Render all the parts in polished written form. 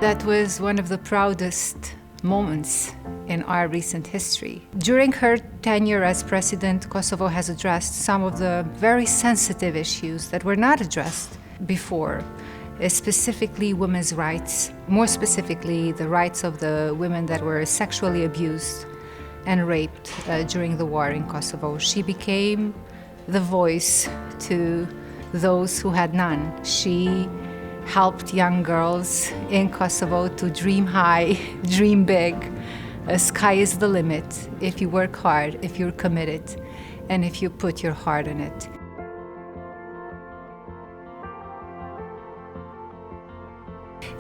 That was one of the proudest moments in our recent history. During her tenure as president, Kosovo has addressed some of the very sensitive issues that were not addressed before, specifically women's rights, more specifically the rights of the women that were sexually abused and raped during the war in Kosovo. She became the voice to those who had none. She helped young girls in Kosovo to dream high, dream big. Sky is the limit if you work hard, if you're committed, and if you put your heart in it.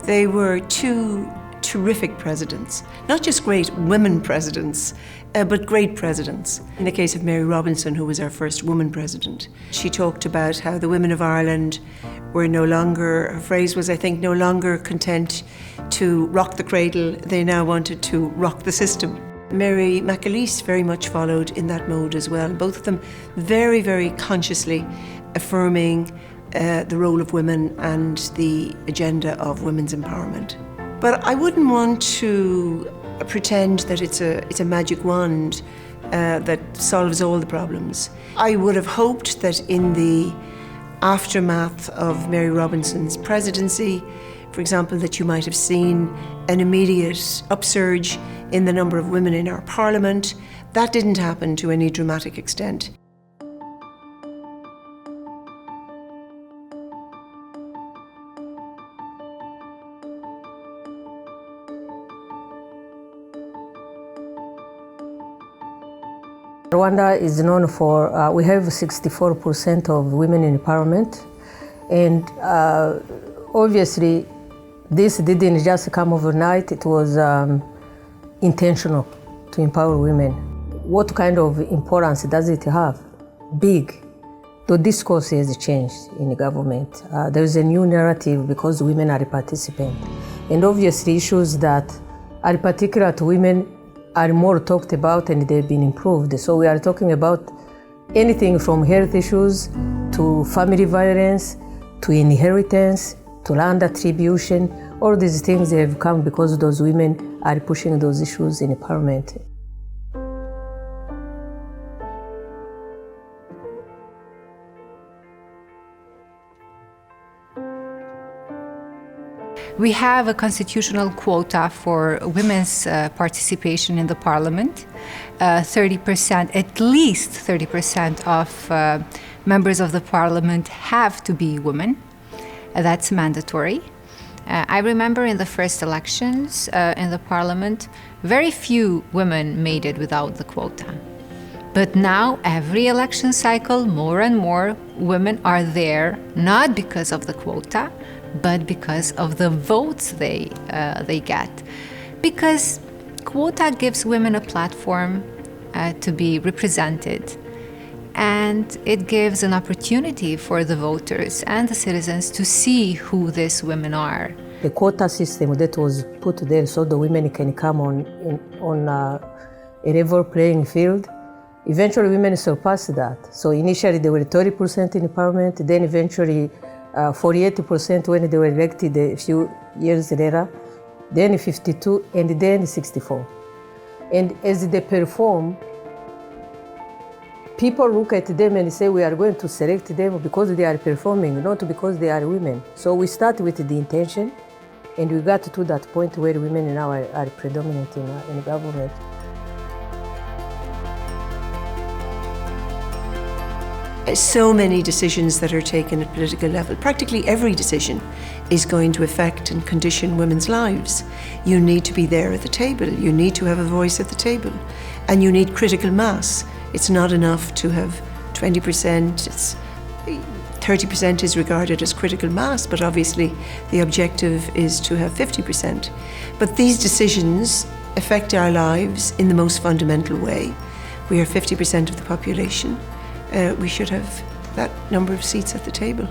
They were two terrific presidents, not just great women presidents, but great presidents. In the case of Mary Robinson, who was our first woman president, she talked about how the women of Ireland were no longer, her phrase was, I think, no longer content to rock the cradle, they now wanted to rock the system. Mary McAleese very much followed in that mode as well, both of them very, very consciously affirming the role of women and the agenda of women's empowerment. But I wouldn't want to pretend that it's a magic wand that solves all the problems. I would have hoped that in the aftermath of Mary Robinson's presidency, for example, that you might have seen an immediate upsurge in the number of women in our parliament. That didn't happen to any dramatic extent. Rwanda is known for, we have 64% of women in parliament, and obviously this didn't just come overnight, it was intentional to empower women. What kind of importance does it have? Big. The discourse has changed in the government. There is a new narrative because women are participants. And obviously issues that are particular to women are more talked about and they've been improved. So we are talking about anything from health issues to family violence, to inheritance, to land attribution. All these things have come because those women are pushing those issues in parliament. We have a constitutional quota for women's participation in the parliament. 30%, at least 30% of members of the parliament have to be women. That's mandatory. I remember in the first elections in the parliament, very few women made it without the quota. But now, every election cycle, more and more women are there, not because of the quota, but because of the votes they get. Because quota gives women a platform to be represented, and it gives an opportunity for the voters and the citizens to see who these women are. The quota system that was put there so the women can come on a level playing field, eventually women surpassed that. So initially they were 30% in parliament, then eventually 48% when they were elected a few years later, then 52, and then 64. And as they perform, people look at them and say, we are going to select them because they are performing, not because they are women. So we start with the intention, and we got to that point where women now are predominant in government. So many decisions that are taken at political level, practically every decision is going to affect and condition women's lives. You need to be there at the table, you need to have a voice at the table, and you need critical mass. It's not enough to have 20%, 30% is regarded as critical mass, but obviously the objective is to have 50%. But these decisions affect our lives in the most fundamental way. We are 50% of the population. We should have that number of seats at the table.